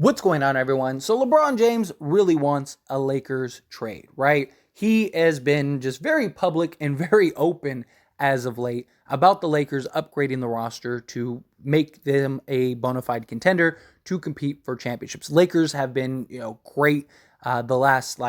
What's going on, everyone? So LeBron James really wants a Lakers trade, right? He has been just very public and very open as of late about the Lakers upgrading the roster to make them a bona fide contender to compete for championships. Lakers have been, great the last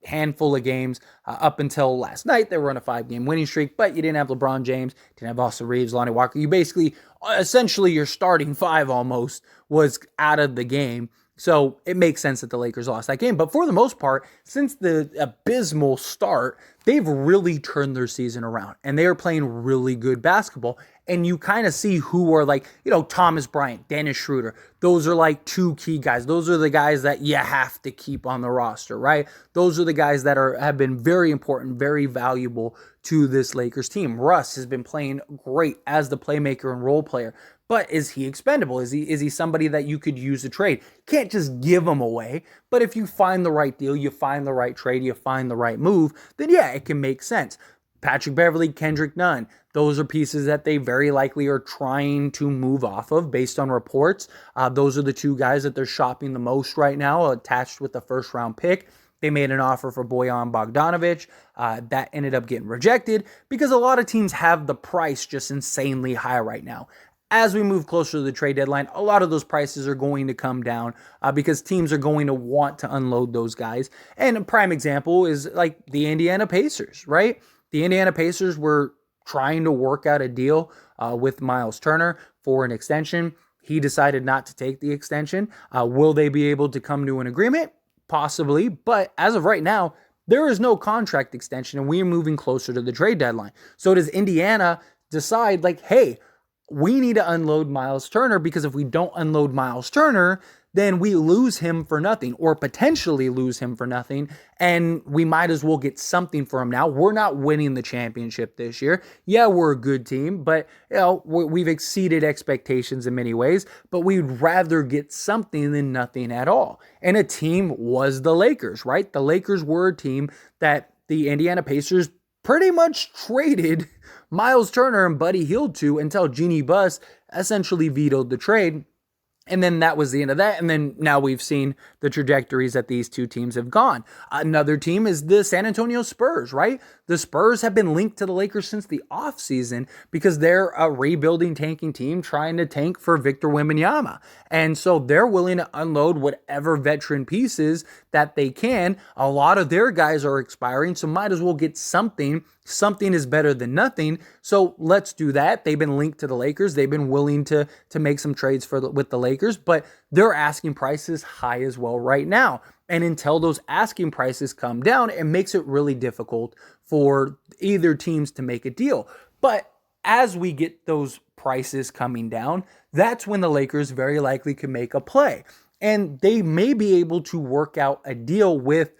handful of games up until last night. They were on a 5-game winning streak, but you didn't have LeBron James, didn't have Austin Reeves, Lonnie Walker. You basically, essentially, your starting five almost was out of the game. So it makes sense that the Lakers lost that game. But for the most part, since the abysmal start, they've really turned their season around. And they are playing really good basketball. And you kind of see who are Thomas Bryant, Dennis Schroeder. Those are two key guys. Those are the guys that you have to keep on the roster, right? Those are the guys that have been very important, very valuable to this Lakers team. Russ has been playing great as the playmaker and role player. But is he expendable? Is he somebody that you could use to trade? Can't just give him away. But if you find the right deal, you find the right trade, you find the right move, then yeah, it can make sense. Patrick Beverley, Kendrick Nunn, those are pieces that they very likely are trying to move off of based on reports. Those are the two guys that they're shopping the most right now, attached with the first round pick. They made an offer for Bojan Bogdanovic. That ended up getting rejected because a lot of teams have the price just insanely high right now. As we move closer to the trade deadline, a lot of those prices are going to come down because teams are going to want to unload those guys. And a prime example is the Indiana Pacers, right? The Indiana Pacers were trying to work out a deal with Miles Turner for an extension. He decided not to take the extension. Will they be able to come to an agreement? Possibly. But as of right now, there is no contract extension and we are moving closer to the trade deadline. So does Indiana decide hey, we need to unload Miles Turner because if we don't unload Miles Turner, then we lose him for nothing or potentially lose him for nothing. And we might as well get something for him now. We're not winning the championship this year. Yeah, we're a good team, but we've exceeded expectations in many ways, but we'd rather get something than nothing at all. And a team was the Lakers, right? The Lakers were a team that the Indiana Pacers pretty much traded Miles Turner and Buddy Hield to until Jeannie Buss essentially vetoed the trade. And then that was the end of that. And then now we've seen the trajectories that these two teams have gone. Another team is the San Antonio Spurs, right? The Spurs have been linked to the Lakers since the offseason because they're a rebuilding, tanking team trying to tank for Victor Wembanyama. And so they're willing to unload whatever veteran pieces that they can. A lot of their guys are expiring, so might as well get something. Something is better than nothing. So let's do that. They've been linked to the Lakers. They've been willing to make some trades with the Lakers, but they're asking prices high as well right now. And until those asking prices come down, it makes it really difficult for either teams to make a deal. But as we get those prices coming down, that's when the Lakers very likely can make a play. And they may be able to work out a deal with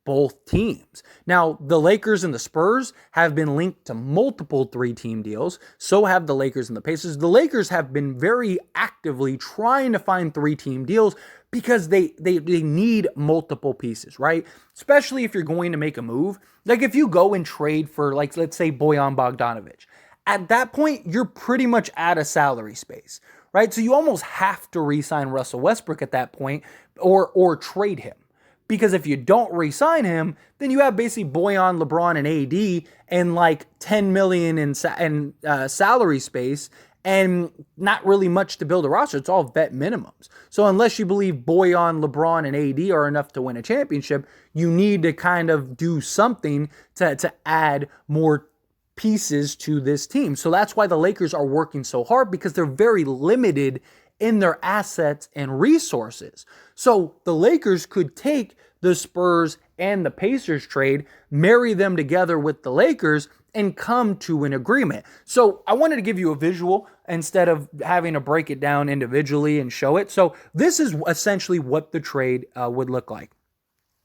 both teams. Now, the Lakers and the Spurs have been linked to multiple 3-team deals. So have the Lakers and the Pacers. The Lakers have been very actively trying to find 3-team deals because they need multiple pieces, right? Especially if you're going to make a move. If you go and trade for, let's say, Bojan Bogdanovic. At that point, you're pretty much out of salary space, right? So you almost have to re-sign Russell Westbrook at that point or trade him. Because if you don't re-sign him, then you have basically Bojan, LeBron, and AD and $10 million in salary space and not really much to build a roster. It's all vet minimums. So unless you believe Bojan, LeBron, and AD are enough to win a championship, you need to kind of do something to add more pieces to this team. So that's why the Lakers are working so hard because they're very limited in their assets and resources. So the Lakers could take the Spurs and the Pacers trade, marry them together with the Lakers, and come to an agreement. So I wanted to give you a visual instead of having to break it down individually and show it. So this is essentially what the trade would look like.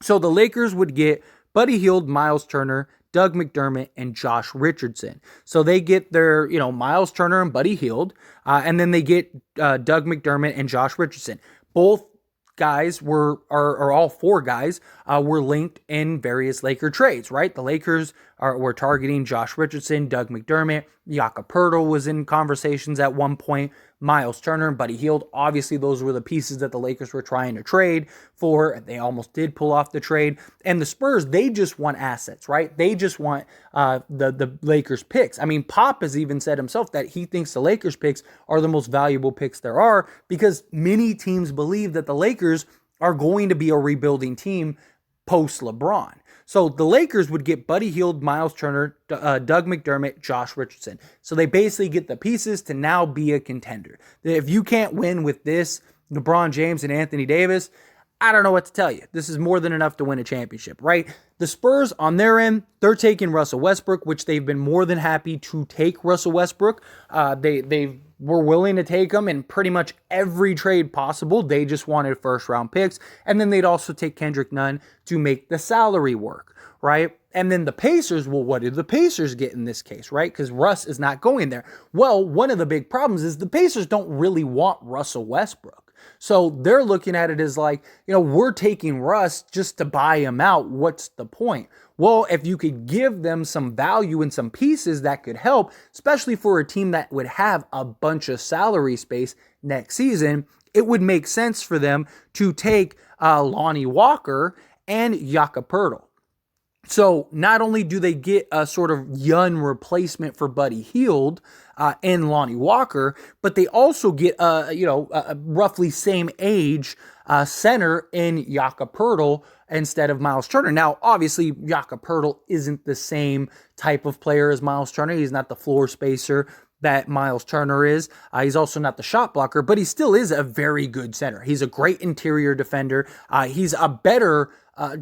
So the Lakers would get Buddy Hield, Miles Turner, Doug McDermott, and Josh Richardson. So they get their, Miles Turner and Buddy Hield, and then they get Doug McDermott and Josh Richardson. Both guys all 4 guys were linked in various Laker trades, right? The Lakers were targeting Josh Richardson, Doug McDermott. Jakob Poeltl was in conversations at one point, Miles Turner and Buddy Hield. Obviously, those were the pieces that the Lakers were trying to trade for. They almost did pull off the trade. And the Spurs, they just want assets, right? They just want the Lakers picks. I mean, Pop has even said himself that he thinks the Lakers picks are the most valuable picks there are, because many teams believe that the Lakers are going to be a rebuilding team post LeBron. So the Lakers would get Buddy Hield, Miles Turner, Doug McDermott, Josh Richardson. So they basically get the pieces to now be a contender. If you can't win with this, LeBron James and Anthony Davis, I don't know what to tell you. This is more than enough to win a championship, right? The Spurs, on their end, they're taking Russell Westbrook, which they've been more than happy to take Russell Westbrook. They were willing to take him in pretty much every trade possible. They just wanted first-round picks. And then they'd also take Kendrick Nunn to make the salary work, right? And then the Pacers, well, what did the Pacers get in this case, right? Because Russ is not going there. Well, one of the big problems is the Pacers don't really want Russell Westbrook. So they're looking at it as like, we're taking Russ just to buy him out. What's the point? Well, if you could give them some value and some pieces that could help, especially for a team that would have a bunch of salary space next season, it would make sense for them to take Lonnie Walker and Jakob Poeltl. So not only do they get a sort of young replacement for Buddy Hield and Lonnie Walker, but they also get a roughly same age center in Jakob Poeltl instead of Miles Turner. Now, obviously, Jakob Poeltl isn't the same type of player as Miles Turner. He's not the floor spacer that Miles Turner is. He's also not the shot blocker, but he still is a very good center. He's a great interior defender. He's a better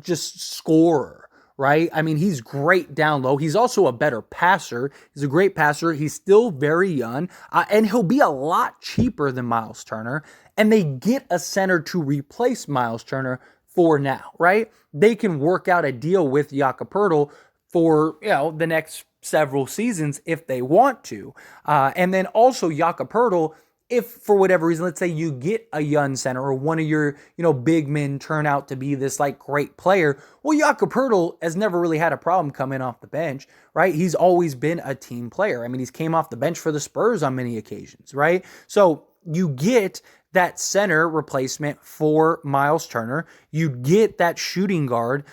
just scorer. Right? I mean, he's great down low. He's also a better passer. He's a great passer. He's still very young, and he'll be a lot cheaper than Miles Turner. And they get a center to replace Miles Turner for now, right? They can work out a deal with Jakob Poeltl for, the next several seasons if they want to. And then also Jakob Poeltl, if for whatever reason, let's say you get a young center or one of your, big men turn out to be this like great player, well, Jakob Poeltl has never really had a problem coming off the bench, right? He's always been a team player. I mean, he's came off the bench for the Spurs on many occasions, right? So you get that center replacement for Miles Turner. You'd get that shooting guard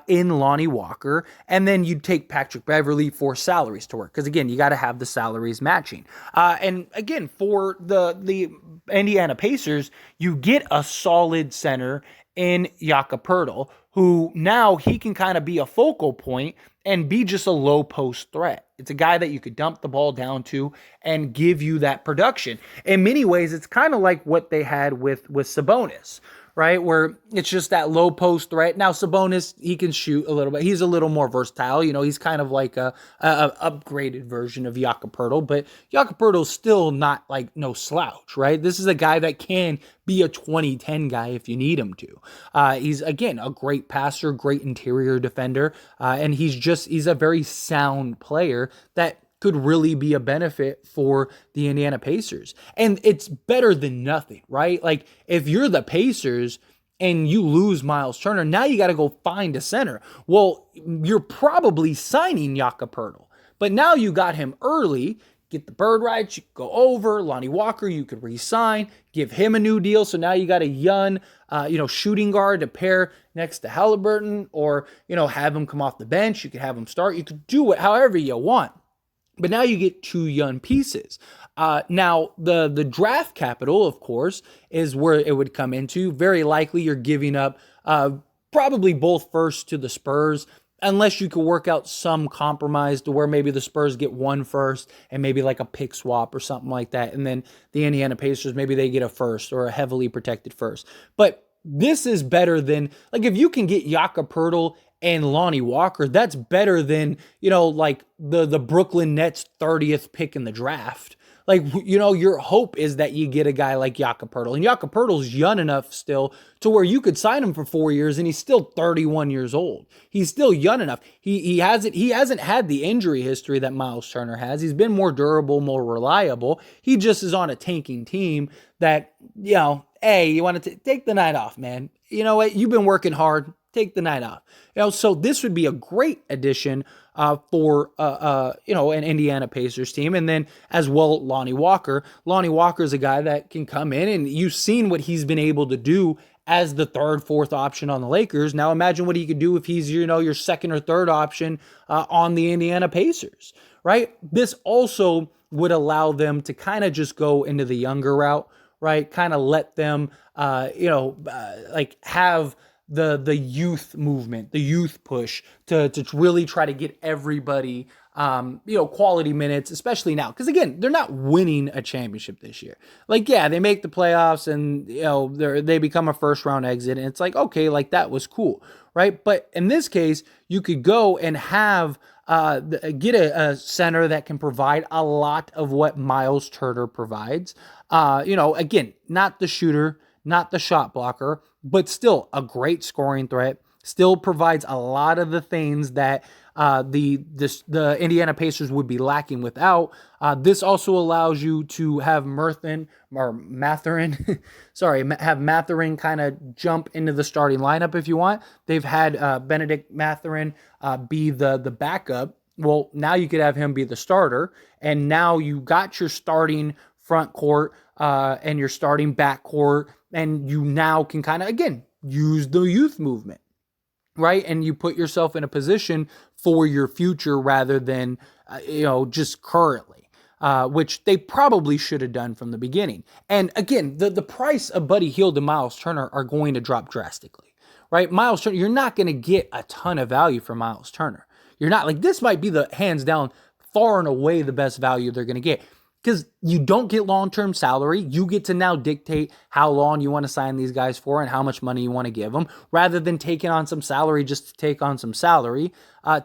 in Lonnie Walker, and then you'd take Patrick Beverley for salaries to work. Because again, you got to have the salaries matching. And again, for the Indiana Pacers, you get a solid center in Jakob Poeltl, who now he can kind of be a focal point and be just a low post threat. It's a guy that you could dump the ball down to and give you that production. In many ways, it's kind of like what they had with Sabonis, right? Where it's just that low post threat. Now, Sabonis, he can shoot a little bit. He's a little more versatile. He's kind of like a upgraded version of Jakob Poeltl, but Jakob Poeltl's still not like no slouch, right? This is a guy that can be a 20-10 guy if you need him to. He's, again, a great passer, great interior defender, and he's a very sound player that could really be a benefit for the Indiana Pacers. And it's better than nothing, right? Like, if you're the Pacers and you lose Miles Turner, now you got to go find a center. Well, you're probably signing Jakob Poeltl, but now you got him early. Get the bird rights, you go over. Lonnie Walker, you could re-sign, give him a new deal. So now you got a young, shooting guard to pair next to Halliburton, or, have him come off the bench. You could have him start. You could do it however you want. But now you get two young pieces. Now, the draft capital, of course, is where it would come into. Very likely you're giving up probably both firsts to the Spurs, unless you could work out some compromise to where maybe the Spurs get one first and maybe like a pick swap or something like that. And then the Indiana Pacers, maybe they get a first or a heavily protected first. But this is better than, like, if you can get Jakob Poeltl and Lonnie Walker, that's better than, like the Brooklyn Nets 30th pick in the draft. Like, your hope is that you get a guy like Jakob Poeltl. And Jakob Poeltl's young enough still to where you could sign him for 4 years and he's still 31 years old. He's still young enough. He hasn't had the injury history that Miles Turner has. He's been more durable, more reliable. He just is on a tanking team that, hey, you want to take the night off, man. You know what? You've been working hard. take the night off. So this would be a great addition for an Indiana Pacers team. And then as well, Lonnie Walker. Lonnie Walker is a guy that can come in, and you've seen what he's been able to do as the third, fourth option on the Lakers. Now imagine what he could do if he's, your second or third option on the Indiana Pacers, right? This also would allow them to kind of just go into the younger route, right? Kind of let them, have the youth movement, the youth push to really try to get everybody, quality minutes, especially now. Because again, they're not winning a championship this year. They make the playoffs and, they become a first round exit. And it's like, okay, that was cool, right? But in this case, you could go and have, get a center that can provide a lot of what Miles Turner provides. Again, not the shooter, not the shot blocker, but still a great scoring threat, still provides a lot of the things that the Indiana Pacers would be lacking without. This also allows you to have Mathurin, have Mathurin kind of jump into the starting lineup if you want. They've had Benedict Mathurin be the backup. Well, now you could have him be the starter, and now you got your starting front court and your starting back court, and you now can kind of, again, use the youth movement, right? And you put yourself in a position for your future rather than, just currently, which they probably should have done from the beginning. And again, the price of Buddy Hield and Miles Turner are going to drop drastically, right? Miles Turner, you're not going to get a ton of value for Miles Turner. You're not, this might be the hands down, far and away the best value they're going to get. Because you don't get long-term salary. You get to now dictate how long you want to sign these guys for and how much money you want to give them, rather than taking on some salary just to take on some salary.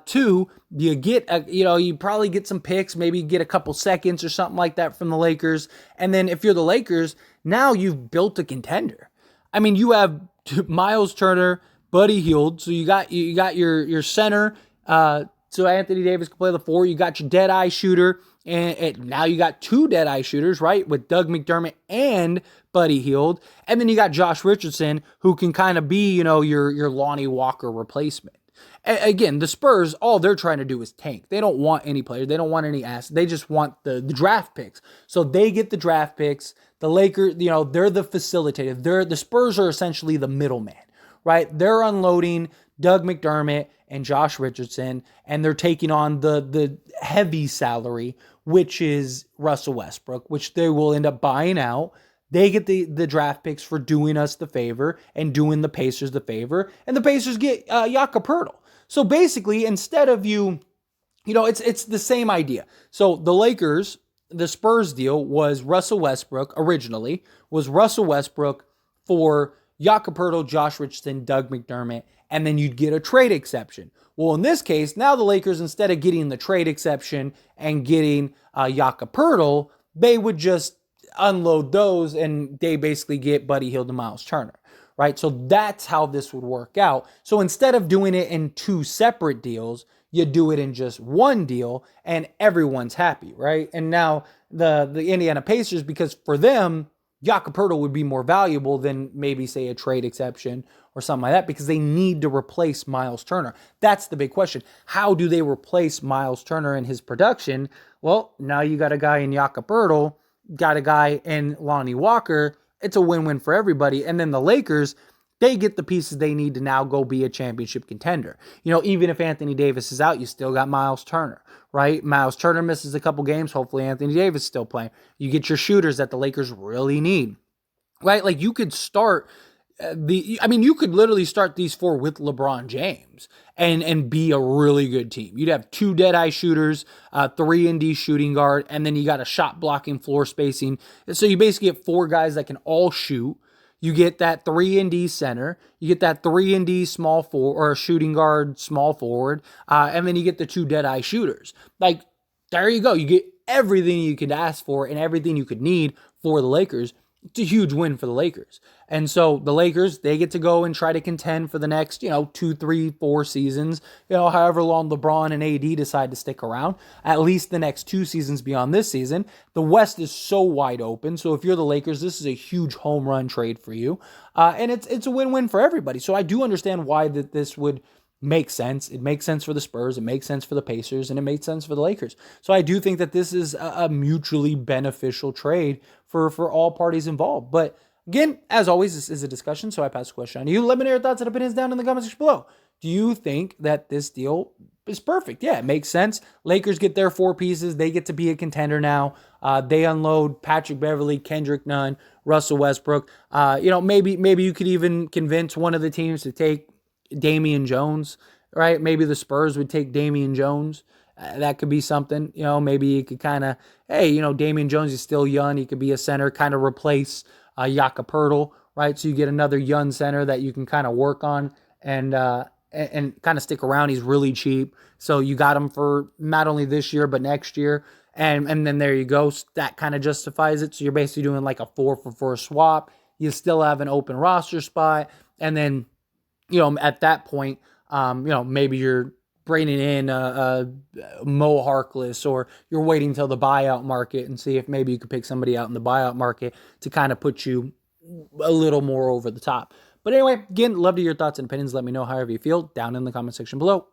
Two, you get, you probably get some picks, maybe get a couple seconds or something like that from the Lakers. And then if you're the Lakers, now you've built a contender. I mean, you have Miles Turner, Buddy Hield. So you got your center, so Anthony Davis can play the four. You got your dead-eye shooter. And now you got two dead-eye shooters, right, with Doug McDermott and Buddy Hield. And then you got Josh Richardson, who can kind of be, your Lonnie Walker replacement. Again, the Spurs, all they're trying to do is tank. They don't want any players. They don't want any assets. They just want the draft picks. So they get the draft picks. The Lakers, they're the facilitator. The Spurs are essentially the middleman, right? They're unloading Doug McDermott and Josh Richardson, and they're taking on the heavy salary, which is Russell Westbrook, which they will end up buying out. They get the draft picks for doing us the favor and doing the Pacers the favor, and the Pacers get Jakob Poeltl. So basically, instead of it's the same idea. So the Lakers, the Spurs deal was Russell Westbrook originally, was Russell Westbrook for Jakob Poeltl, Josh Richardson, Doug McDermott, and then you'd get a trade exception. Well, in this case, now the Lakers, instead of getting the trade exception and getting Jakob Poeltl, they would just unload those, and they basically get Buddy Hield and Miles Turner, right? So that's how this would work out. So instead of doing it in two separate deals, you do it in just one deal, and everyone's happy, right? And now the Indiana Pacers, because for them, Jakob Poeltl would be more valuable than maybe, say, a trade exception or something like that, because they need to replace Miles Turner. That's the big question. How do they replace Miles Turner and his production? Well, now you got a guy in Jakob Poeltl, got a guy in Lonnie Walker. It's a win-win for everybody. And then the Lakers, they get the pieces they need to now go be a championship contender. Even if Anthony Davis is out, you still got Miles Turner, right? Miles Turner misses a couple games. Hopefully Anthony Davis is still playing. You get your shooters that the Lakers really need, right? You could start you could literally start these four with LeBron James and be a really good team. You'd have two dead-eye shooters, 3-and-D shooting guard, and then you got a shot blocking, floor spacing. So you basically get four guys that can all shoot. You get that 3-and-D center. You get that 3-and-D small forward or shooting guard, small forward, and then you get the two dead-eye shooters. There you go. You get everything you could ask for and everything you could need for the Lakers. it's a huge win for the Lakers. And so the Lakers, they get to go and try to contend for the next, 2, 3, 4 seasons, however long LeBron and AD decide to stick around, at least the next 2 seasons beyond this season. The West is so wide open. So if you're the Lakers, this is a huge home run trade for you. And it's a win-win for everybody. So I do understand why that this would make sense. It makes sense for the Spurs, it makes sense for the Pacers, and it makes sense for the Lakers. So I do think that this is a mutually beneficial trade for all parties involved. But again, as always, this is a discussion, so I pass the question on to you. Let me know your thoughts and opinions down in the comments section below. Do you think that this deal is perfect? Yeah, it makes sense. Lakers get their 4 pieces. They get to be a contender now. They unload Patrick Beverley, Kendrick Nunn, Russell Westbrook. Maybe you could even convince one of the teams to take Damian Jones, right? Maybe the Spurs would take Damian Jones. That could be something. Maybe you could kind of, Damian Jones is still young. He could be a center, kind of replace Jakob Poeltl, right? So you get another young center that you can kind of work on and kind of stick around. He's really cheap. So you got him for not only this year, but next year. And then there you go. That kind of justifies it. So you're basically doing like a 4-for-4 swap. You still have an open roster spot. And then, at that point, maybe you're bringing in Mo Harkless, or you're waiting till the buyout market and see if maybe you could pick somebody out in the buyout market to kind of put you a little more over the top. But anyway, again, love to hear your thoughts and opinions. Let me know however you feel down in the comment section below.